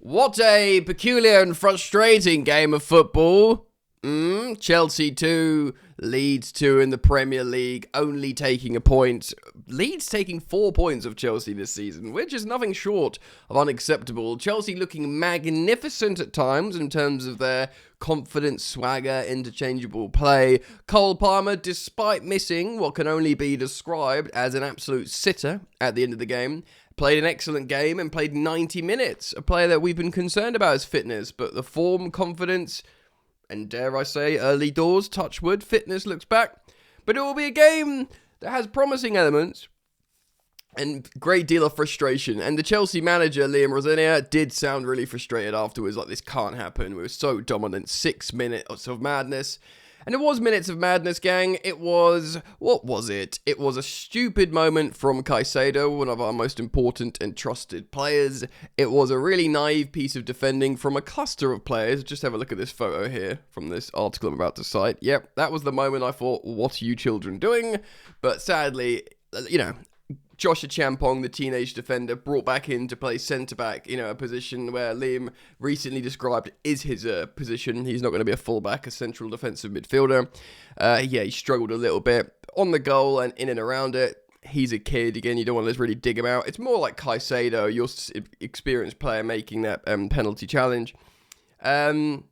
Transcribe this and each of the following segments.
What a peculiar and frustrating game of football. Chelsea 2, Leeds 2 in the Premier League, only taking a point. Leeds taking 4 points of Chelsea this season, which is nothing short of unacceptable. Chelsea looking magnificent at times in terms of their confident swagger, interchangeable play. Cole Palmer, despite missing what can only be described as an absolute sitter at the end of the game, played an excellent game and played 90 minutes. A player that we've been concerned about his fitness, but the form, confidence, and dare I say, early doors, touch wood, fitness looks back. But it will be a game that has promising elements and great deal of frustration. And the Chelsea manager, Rosenior, did sound really frustrated afterwards, like this can't happen. We were so dominant, 6 minutes of madness. And it was minutes of madness, gang. It was, what was it? It was a stupid moment from Caicedo, one of our most important and trusted players. It was a really naive piece of defending from a cluster of players. Just have a look at this photo here from this article I'm about to cite. Yep, that was the moment I thought, what are you children doing? But sadly, Josh Champong, the teenage defender, brought back in to play centre-back, a position where Liam recently described is his position. He's not going to be a full-back, a central defensive midfielder. He struggled a little bit on the goal and in and around it. He's a kid. Again, you don't want to really dig him out. It's more like Caicedo, your experienced player, making that penalty challenge. And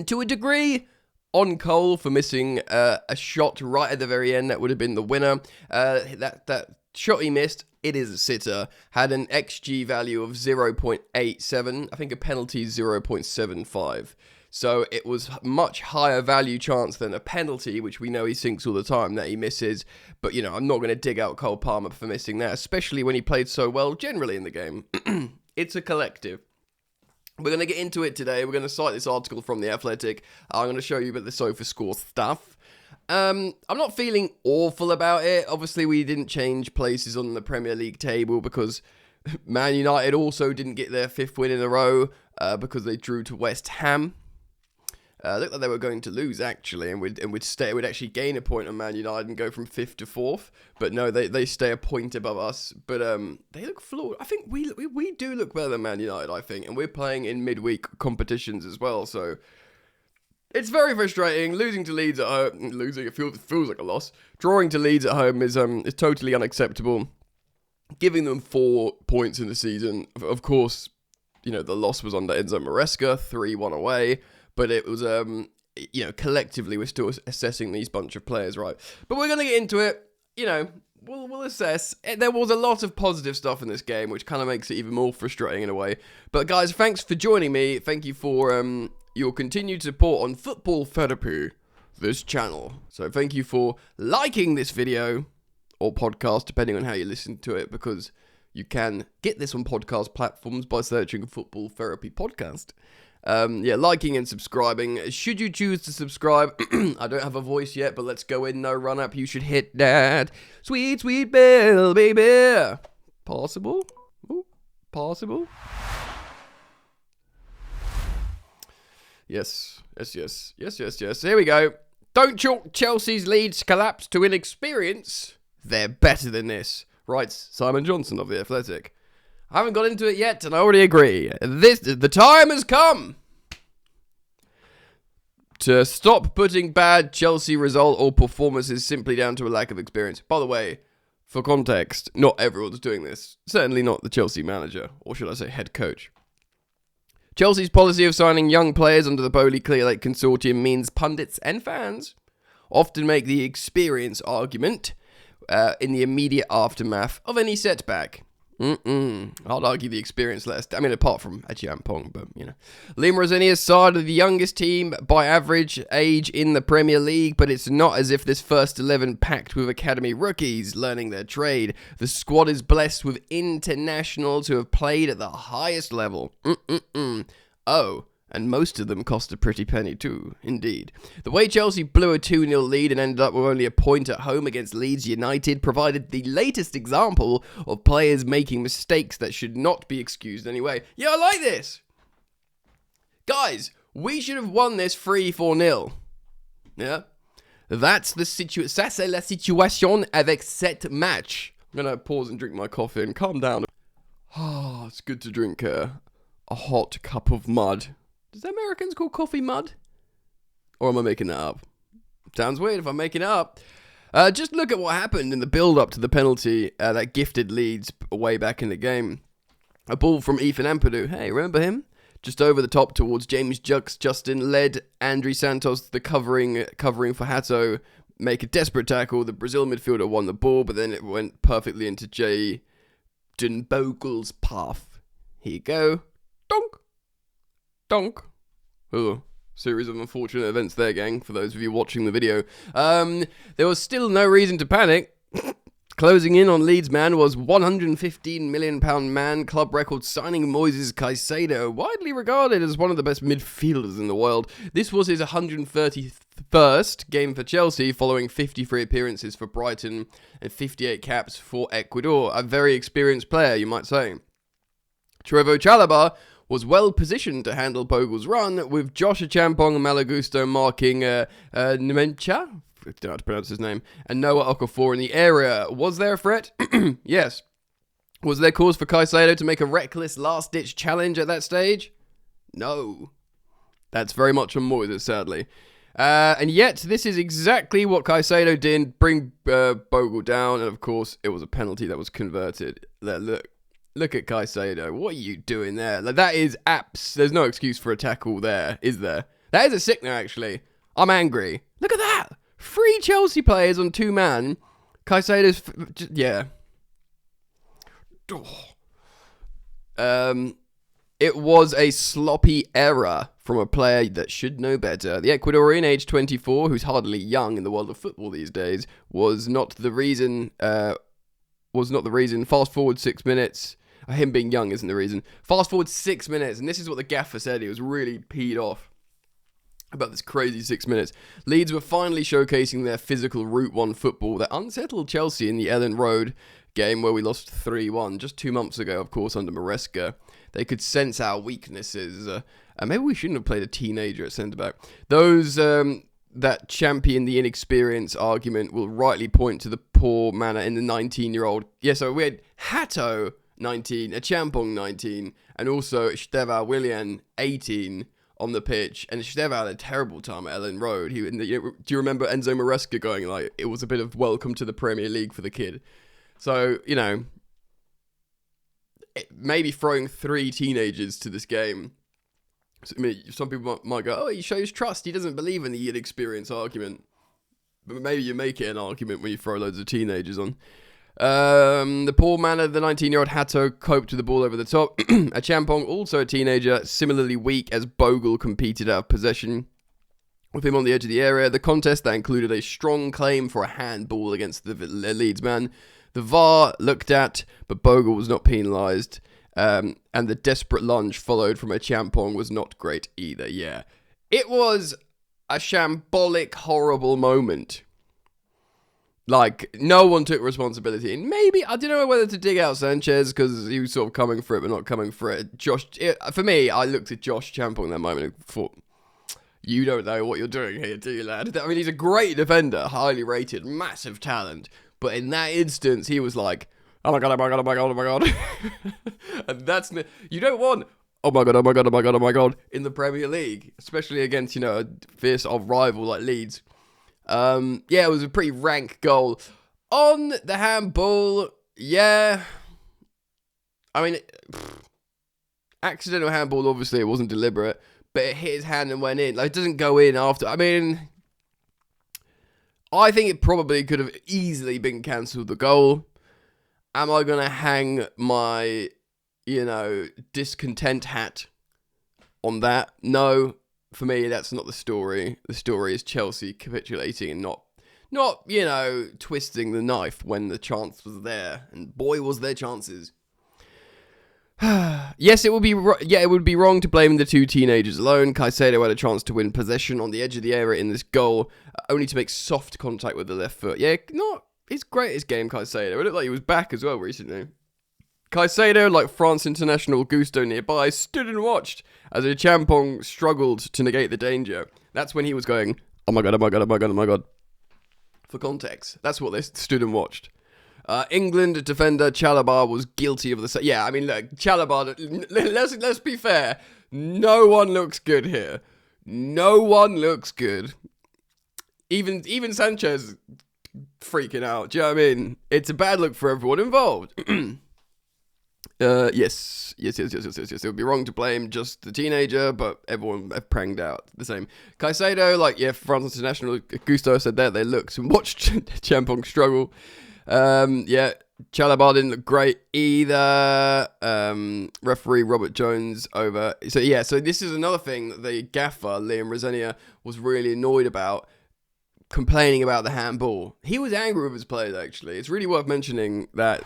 to a degree, on Cole for missing a shot right at the very end that would have been the winner. That shot he missed, it is a sitter, had an XG value of 0.87. I think a penalty is 0.75. So it was much higher value chance than a penalty, which we know he sinks all the time, that he misses. But, I'm not going to dig out Cole Palmer for missing that, especially when he played so well generally in the game. It's a collective. We're going to get into it today. We're going to cite this article from The Athletic. I'm going to show you a bit of the SofaScore stuff. I'm not feeling awful about it. Obviously, we didn't change places on the Premier League table because Man United also didn't get their 5th win in a row because they drew to West Ham. Looked like they were going to lose, actually, and we'd actually gain a point on Man United and go from 5th to 4th. But no, they stay a point above us. But they look flawed. I think we do look better than Man United, I think. And we're playing in midweek competitions as well, so it's very frustrating. Losing to Leeds at home, it feels like a loss. Drawing to Leeds at home is totally unacceptable. Giving them 4 points in the season, of course, the loss was under Enzo Maresca, 3-1 away. But it was, collectively we're still assessing these bunch of players, right? But we're going to get into it. We'll assess. There was a lot of positive stuff in this game, which kind of makes it even more frustrating in a way. But guys, thanks for joining me. Thank you for your continued support on Football Therapy, this channel. So thank you for liking this video or podcast, depending on how you listen to it, because you can get this on podcast platforms by searching Football Therapy Podcast. Liking and subscribing. Should you choose to subscribe, I don't have a voice yet, but let's go in, no run up. You should hit that sweet, sweet bell, baby. Possible? Ooh, possible? Yes. Here we go. Don't chalk Chelsea's Leeds collapse to inexperience. They're better than this, writes Simon Johnson of The Athletic. I haven't got into it yet, and I already agree. The time has come to stop putting bad Chelsea result or performances simply down to a lack of experience. By the way, for context, not everyone's doing this. Certainly not the Chelsea manager, or should I say head coach. Chelsea's policy of signing young players under the Bowley Clearlake Consortium means pundits and fans often make the experience argument in the immediate aftermath of any setback. I'd argue the experience less. Apart from Champong, but Liam Rosenior's side are the youngest team by average age in the Premier League, but it's not as if this first 11 packed with academy rookies learning their trade. The squad is blessed with internationals who have played at the highest level. Oh, and most of them cost a pretty penny too, indeed. The way Chelsea blew a 2-0 lead and ended up with only a point at home against Leeds United provided the latest example of players making mistakes that should not be excused anyway. Yeah, I like this! Guys, we should have won this 3-4-0. Yeah? That's the situation. Ça, c'est la situation avec cette match. I'm going to pause and drink my coffee and calm down. It's good to drink a hot cup of mud. Does the Americans call coffee mud? Or am I making that up? Sounds weird if I'm making it up. Just look at what happened in the build-up to the penalty that gifted Leeds way back in the game. A ball from Ethan Ampadu. Hey, remember him? Just over the top towards James Justin led André Santos, the covering for Hato, make a desperate tackle. The Brazil midfielder won the ball, but then it went perfectly into Jayden Bogle's path. Here you go. Donk. Donk. Oh, series of unfortunate events there, gang, for those of you watching the video. There was still no reason to panic. Closing in on Leeds' man was £115 million man club record signing Moises Caicedo, widely regarded as one of the best midfielders in the world. This was his 131st game for Chelsea, following 53 appearances for Brighton and 58 caps for Ecuador. A very experienced player, you might say. Trevoh Chalobah was well positioned to handle Bogle's run, with Josh Achampong and Malagusto marking Nemencha, I don't know how to pronounce his name, and Noah Okafor in the area. Was there a threat? Yes. Was there cause for Caicedo to make a reckless last-ditch challenge at that stage? No. That's very much on Moises, sadly. And yet, this is exactly what Caicedo did, bring Bogle down, and of course, it was a penalty that was converted. Look at Caicedo. What are you doing there? Like, that is there's no excuse for a tackle there, is there? That is a sickener, actually. I'm angry. Look at that. 3 Chelsea players on 2 man. Caicedo's... yeah. It was a sloppy error from a player that should know better. The Ecuadorian, age 24, who's hardly young in the world of football these days, was not the reason. Fast forward 6 minutes. Him being young isn't the reason. Fast forward 6 minutes, and this is what the gaffer said. He was really peed off about this crazy 6 minutes. Leeds were finally showcasing their physical Route 1 football that unsettled Chelsea in the Ellen Road game where we lost 3-1 just 2 months ago, of course, under Maresca. They could sense our weaknesses. Maybe we shouldn't have played a teenager at centre-back. Those that champion the inexperience argument will rightly point to the poor manner in the 19-year-old. Yeah, so we had Hato, 19, Achampong, 19, and also Estevao Willian, 18, on the pitch, and Estevao had a terrible time at Ellen Road. Do you remember Enzo Maresca going like, it was a bit of welcome to the Premier League for the kid? So, maybe throwing 3 teenagers to this game. I mean, some people might go, oh, he shows trust. He doesn't believe in the inexperience argument. But maybe you make it an argument when you throw loads of teenagers on. The poor manner, the 19-year-old Hato coped with the ball over the top. Achampong, also a teenager, similarly weak as Bogle competed out of possession with him on the edge of the area. The contest that included a strong claim for a handball against the Leeds man. The VAR looked at, but Bogle was not penalised. And the desperate lunge followed from Achampong was not great either, yeah. It was a shambolic, horrible moment. Like, no one took responsibility. And maybe, I don't know whether to dig out Sanchez, because he was sort of coming for it, but not coming for it. For me, I looked at Josh Champong in that moment and thought, you don't know what you're doing here, do you, lad? I mean, he's a great defender, highly rated, massive talent. But in that instance, he was like, oh my god, oh my god, oh my god, oh my god. And you don't want, oh my god, oh my god, oh my god, oh my god, in the Premier League. Especially against, a fierce rival like Leeds. It was a pretty rank goal. On the handball, yeah. I mean, accidental handball, obviously, it wasn't deliberate, but it hit his hand and went in. Like, it doesn't go in after. I mean, I think it probably could have easily been cancelled, the goal. Am I going to hang my, discontent hat on that? No. For me, that's not the story. The story is Chelsea capitulating and not twisting the knife when the chance was there. And boy, was there chances. Yes, it would be wrong to blame the 2 teenagers alone. Caicedo had a chance to win possession on the edge of the area in this goal, only to make soft contact with the left foot. Yeah, not his greatest game, Caicedo. It looked like he was back as well recently. Caicedo, like France international Gusto nearby, stood and watched as Achampong struggled to negate the danger. That's when he was going, oh my god, oh my god, oh my god, oh my god. For context, that's what they stood and watched. England defender Chalabar was guilty of the same. Yeah, I mean, look, Chalabar, let's be fair. No one looks good here. No one looks good. Even Sanchez freaking out. Do you know what I mean? It's a bad look for everyone involved. Yes. It would be wrong to blame just the teenager, but everyone pranged out the same. Caicedo, France international, Gusto said that they looked and watched Champong struggle. Chalabar didn't look great either. Referee Robert Jones over. So this is another thing that the gaffer, Liam Rosenior, was really annoyed about, complaining about the handball. He was angry with his players, actually. It's really worth mentioning that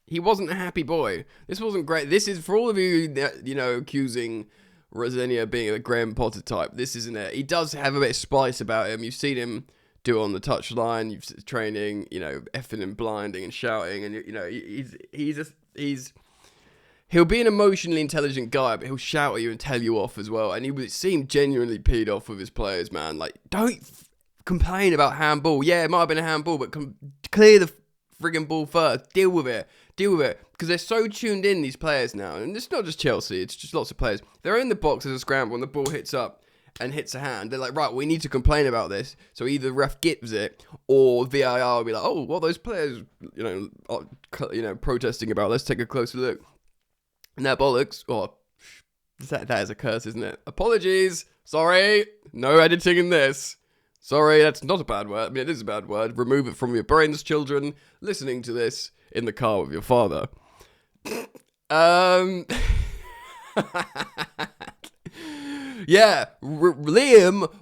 he wasn't a happy boy. This wasn't great. This is, for all of you, accusing Rosenior being a Graham Potter type, this isn't it. He does have a bit of spice about him. You've seen him do it on the touchline. You've seen training, effing and blinding and shouting. And, he'll be an emotionally intelligent guy, but he'll shout at you and tell you off as well. And he would seem genuinely peed off with his players, man. Don't complain about handball. Yeah, it might have been a handball, but clear the friggin' ball first. Deal with it. Because they're so tuned in, these players now. And it's not just Chelsea, it's just lots of players. They're in the box as a scramble, and the ball hits up and hits a hand. They're like, right, we need to complain about this. So either the ref gives it, or VAR will be like, oh, well, those players, are, protesting about. Let's take a closer look. And that bollocks, that is a curse, isn't it? Apologies. Sorry. No editing in this. Sorry, that's not a bad word. I mean, it is a bad word. Remove it from your brains, children, listening to this in the car with your father. Liam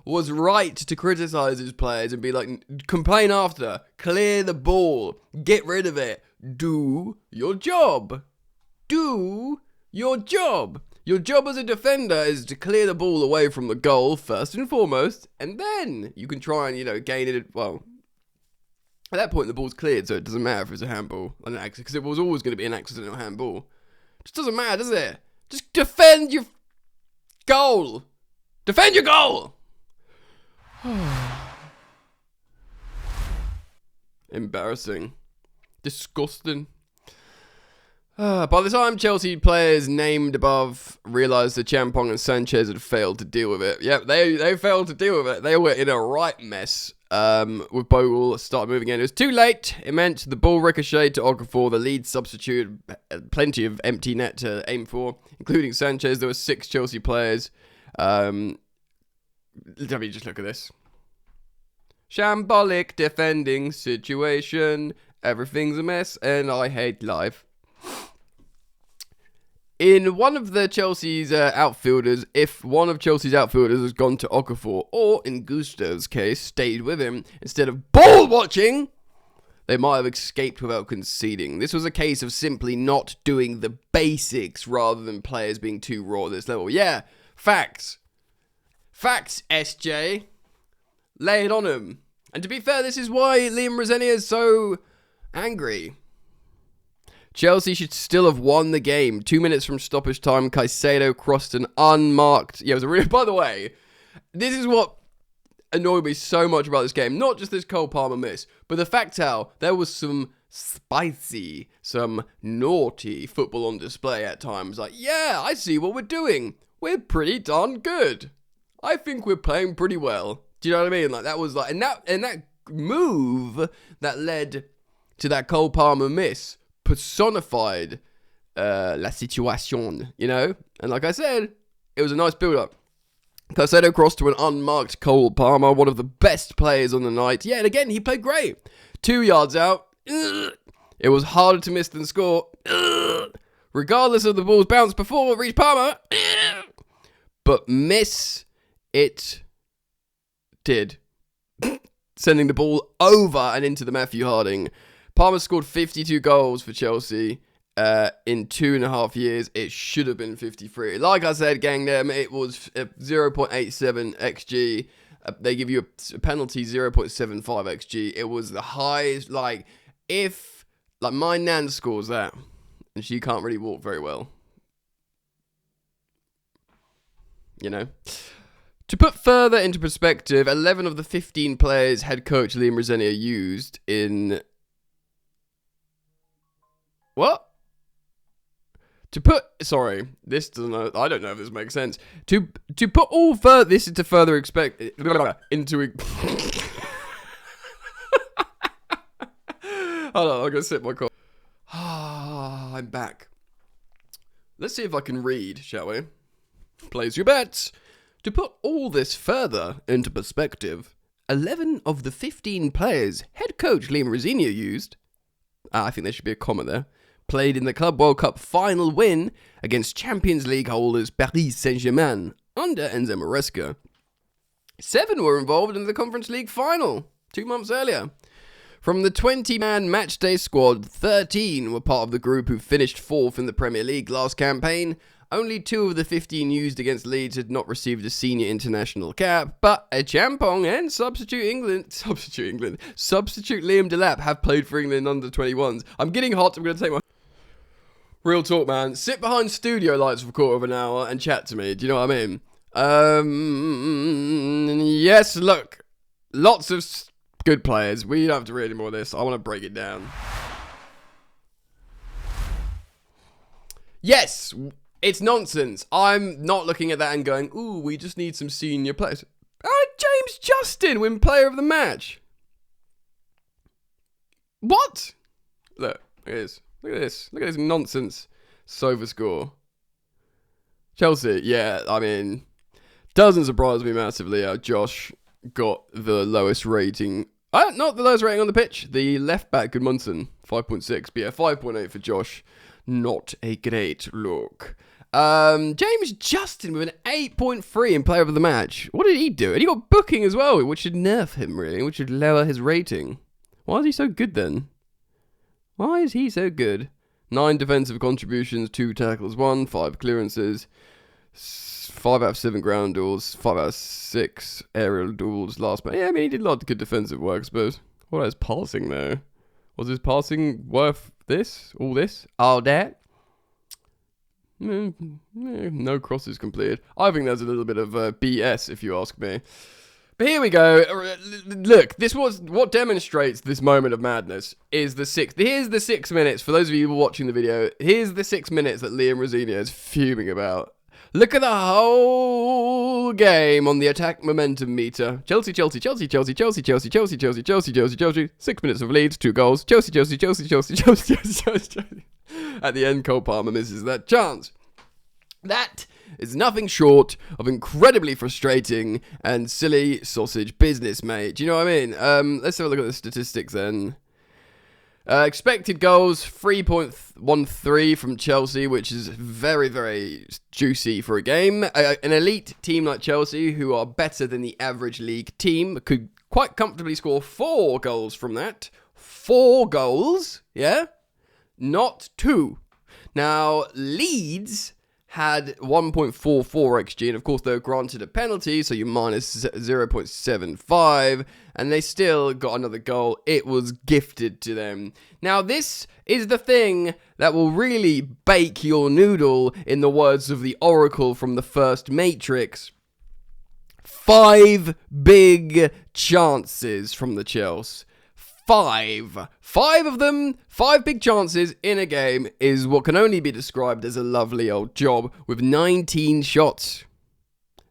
was right to criticize his players and be like, complain after, clear the ball, get rid of it, do your job. Your job as a defender is to clear the ball away from the goal first and foremost, and then you can try and, gain it. Well, at that point the ball's cleared, so it doesn't matter if it's a handball, because it was always going to be an accidental handball. It just doesn't matter, does it? Just defend your goal. Defend your goal. Embarrassing. Disgusting. By the time Chelsea players named above realised that Champong and Sanchez had failed to deal with it. Yep, they failed to deal with it. They were in a right mess. With Bogle started moving in. It was too late. It meant the ball ricocheted to Okafor. The lead substitute had plenty of empty net to aim for, including Sanchez. There were 6 Chelsea players. Let me just look at this. Shambolic defending situation. Everything's a mess, and I hate life. In one of the Chelsea's outfielders, if one of Chelsea's outfielders has gone to Okafor, or in Gusto's case, stayed with him, instead of ball watching, they might have escaped without conceding. This was a case of simply not doing the basics rather than players being too raw at this level. Yeah, facts. Facts, SJ. Lay it on him. And to be fair, this is why Liam Rosenior is so angry. Chelsea should still have won the game. 2 minutes from stoppage time, Caicedo crossed an unmarked... Yeah, it was a real... By the way, this is what annoyed me so much about this game. Not just this Cole Palmer miss, but the fact how there was some spicy, some naughty football on display at times. Like, yeah, I see what we're doing. We're pretty darn good. I think we're playing pretty well. Do you know what I mean? Like, that was like... And that move that led to that Cole Palmer miss personified la situation, And like I said, it was a nice build-up. Caicedo crossed to an unmarked Cole Palmer, one of the best players on the night. Yeah, and again, he played great. 2 yards out. It was harder to miss than score. Regardless of the ball's bounce before it reached Palmer. But miss it did. Sending the ball over and into the Matthew Harding. Palmer scored 52 goals for Chelsea in 2.5 years. It should have been 53. Like I said, gang, it was 0.87 XG. They give you a penalty, 0.75 XG. It was the highest, if my nan scores that, and she can't really walk very well. To put further into perspective, 11 of the 15 players head coach Liam Rosenior used in... What? Sorry, this doesn't know. I don't know if this makes sense. To put all this into further expect into. Hold on, I'm gonna sip my coffee. I'm back. Let's see if I can read, shall we? Place your bets. To put all this further into perspective, 11 of the 15 players head coach Liam Rosenior used. I think there should be a comma there. Played in the Club World Cup final win against Champions League holders Paris Saint-Germain under Enzo Maresca. 7 were involved in the Conference League final 2 months earlier. From the 20-man matchday squad, 13 were part of the group who finished 4th in the Premier League last campaign. Only 2 of the 15 used against Leeds had not received a senior international cap, but Champong and substitute Liam Delap have played for England under 21s. I'm getting hot, I'm going to take my... Real talk, man. Sit behind studio lights for a quarter of an hour and chat to me. Do you know what I mean? Yes, look. Lots of good players. We don't have to read any more of this. I want to break it down. Yes, it's nonsense. I'm not looking at that and going, ooh, we just need some senior players. James Justin win player of the match. What? Look at this. Look at this. Look at this nonsense. Sofa score. Chelsea, yeah, I mean, doesn't surprise me massively how Josh got the lowest rating. Not the lowest rating on the pitch. The left back, Gudmundsson, 5.6. But yeah, 5.8 for Josh. Not a great look. James Justin with an 8.3 in player of the match. What did he do? And he got booking as well, which should nerf him, really, which should lower his rating. Why is he so good then? Why is he so good? 9 defensive contributions, 2 tackles, 1, 5 clearances, 5 out of 7 ground duels, 5 out of 6 aerial duels last match. Yeah, I mean, he did a lot of good defensive work, I suppose. What about his passing, though? Was his passing worth this? All this? All that? No crosses completed. I think there's a little bit of BS, if you ask me. But here we go. Look, this was what demonstrates this moment of madness is the 6. Here's the 6 minutes. For those of you who are watching the video, here's the 6 minutes that Liam Rosenior is fuming about. Look at the whole game on the attack momentum meter. Chelsea, Chelsea, Chelsea, Chelsea, Chelsea, Chelsea, Chelsea, Chelsea, Chelsea, Chelsea, Chelsea. 6 minutes of Leeds, 2 goals. Chelsea, Chelsea, Chelsea, Chelsea, Chelsea, Chelsea, Chelsea. At the end, Cole Palmer misses that chance. That is nothing short of incredibly frustrating and silly sausage business, mate. Do you know what I mean? Let's have a look at the statistics then. Expected goals, 3.13 from Chelsea, which is very, very juicy for a game. An elite team like Chelsea, who are better than the average league team, could quite comfortably score 4 goals from that. 4 goals, yeah? Not 2. Now, Leeds had 1.44 XG, and of course they were granted a penalty, so you minus 0.75, and they still got another goal. It was gifted to them. Now this is the thing that will really bake your noodle, in the words of the Oracle from the first Matrix. 5 big chances from the Chelsea. 5 of them, 5 big chances in a game is what can only be described as a lovely old job with 19 shots.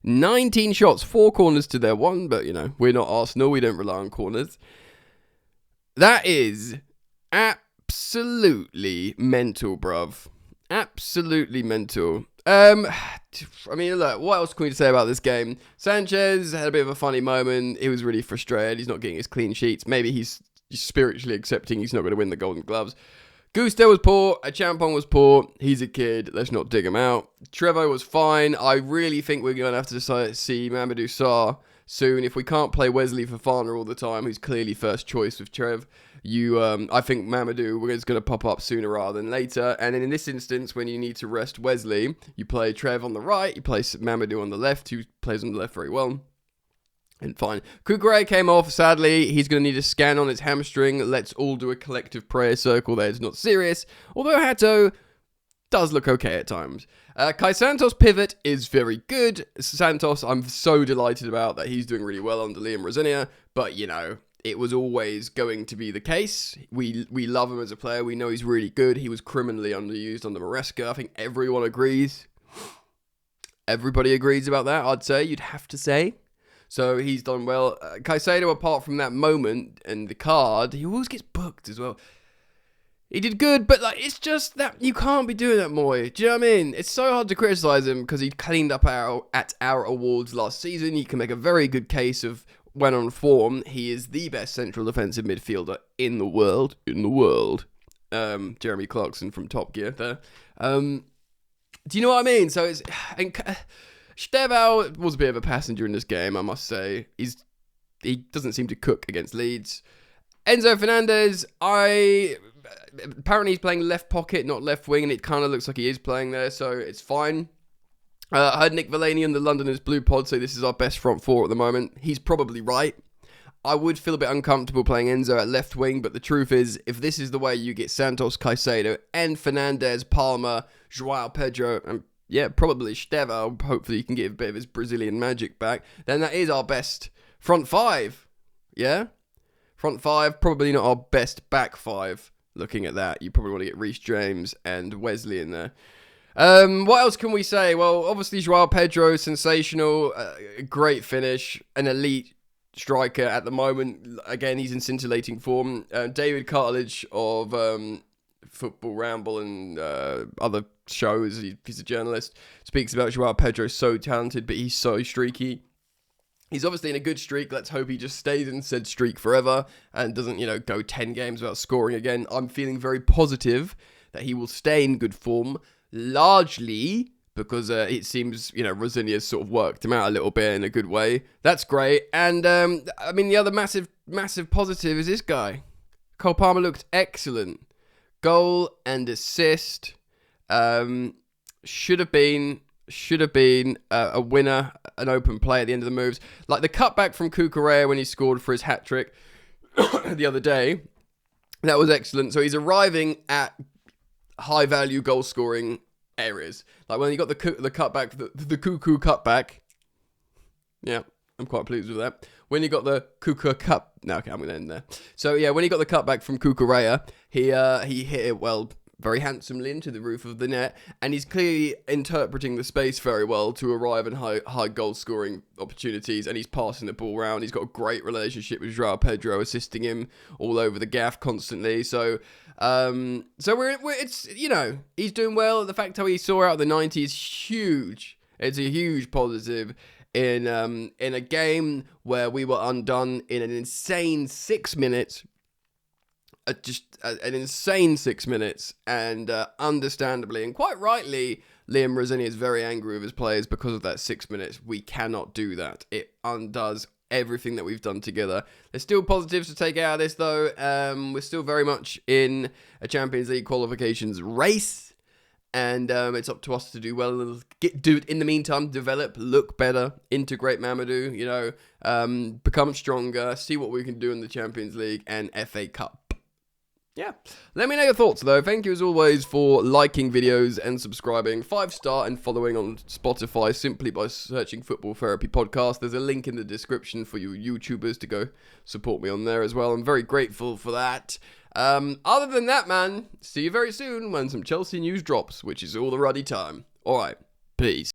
19 shots, 4 corners to their 1, but you know, we're not Arsenal, we don't rely on corners. That is absolutely mental, bruv. Absolutely mental. I mean, look, what else can we say about this game? Sanchez had a bit of a funny moment. He was really frustrated. He's not getting his clean sheets. Maybe he's spiritually accepting he's not going to win the Golden Gloves. Gusto was poor. Champong was poor. He's a kid. Let's not dig him out. Trevo was fine. I really think we're going to have to see Mamadou Sarr soon. If we can't play Wesley Fofana all the time, who's clearly first choice with Trev, I think Mamadou is going to pop up sooner rather than later. And in this instance, when you need to rest Wesley, you play Trev on the right, you play Mamadou on the left, who plays on the left very well. And fine. Kukure came off, sadly. He's going to need a scan on his hamstring. Let's all do a collective prayer circle there. It's not serious. Although Hato, does look okay at times. Kai Santos' pivot is very good. Santos, I'm so delighted about that he's doing really well under Liam Rosenior, but, you know, it was always going to be the case. We love him as a player. We know he's really good. He was criminally underused under Maresca. I think everyone agrees. Everybody agrees about that, I'd say. You'd have to say. So he's done well. Caicedo, apart from that moment and the card, he always gets booked as well. He did good, but like it's just that you can't be doing that more. Do you know what I mean? It's so hard to criticise him because he cleaned up at our awards last season. You can make a very good case of when on form, he is the best central defensive midfielder in the world. Jeremy Clarkson from Top Gear there. Do you know what I mean? So it's Stevau was a bit of a passenger in this game, I must say. He doesn't seem to cook against Leeds. Enzo Fernandez, apparently he's playing left pocket, not left wing, and it kind of looks like he is playing there, so it's fine. I heard Nick Valani and the Londoners Blue Pod say this is our best front four at the moment. He's probably right. I would feel a bit uncomfortable playing Enzo at left wing, but the truth is, if this is the way you get Santos, Caicedo, and Fernandez, Palmer, João Pedro, and yeah, probably Estevão, hopefully he can get a bit of his Brazilian magic back, then that is our best front five. Yeah? Front five, probably not our best back five. Looking at that, you probably want to get Reece James and Wesley in there. What else can we say? Well, obviously João Pedro, sensational, great finish, an elite striker at the moment. Again, he's in scintillating form. David Cartledge of Football Ramble and other shows, he's a journalist, speaks about João Pedro, so talented, but he's so streaky. He's obviously in a good streak. Let's hope he just stays in said streak forever and doesn't, go 10 games without scoring again. I'm feeling very positive that he will stay in good form, largely because it seems, Rosenior's sort of worked him out a little bit in a good way. That's great. And, the other massive positive is this guy. Cole Palmer looked excellent. Goal and assist. Should have been a winner, an open play at the end of the moves. Like the cutback from Cucurella when he scored for his hat-trick the other day. That was excellent. So he's arriving at high-value goal-scoring areas. Like when he got the cutback, the Cuckoo cutback. Yeah, I'm quite pleased with that. When he got the Cuckoo cut... No, okay, I'm going to end there. So yeah, when he got the cutback from Cucurella, he hit it, very handsomely into the roof of the net, and he's clearly interpreting the space very well to arrive in high goal scoring opportunities, and he's passing the ball around. He's got a great relationship with João Pedro, assisting him all over the gaff constantly. So it's he's doing well. The fact how he saw out the 90 is huge. It's a huge positive in a game where we were undone in an insane 6 minutes. An insane 6 minutes, and understandably and quite rightly, Liam Rosenior is very angry with his players because of that 6 minutes. We cannot do that. It undoes everything that we've done together. There's still positives to take out of this, though. We're still very much in a Champions League qualifications race, and it's up to us to do well. In the meantime, develop, look better, integrate Mamadou. Become stronger, see what we can do in the Champions League and FA Cup. Yeah, let me know your thoughts though. Thank you as always for liking videos and subscribing, 5-star and following on Spotify simply by searching Football Therapy Podcast. There's a link in the description for you YouTubers to go support me on there as well. I'm very grateful for that. Other than that, man, see you very soon when some Chelsea news drops, which is all the ruddy time. Alright, peace.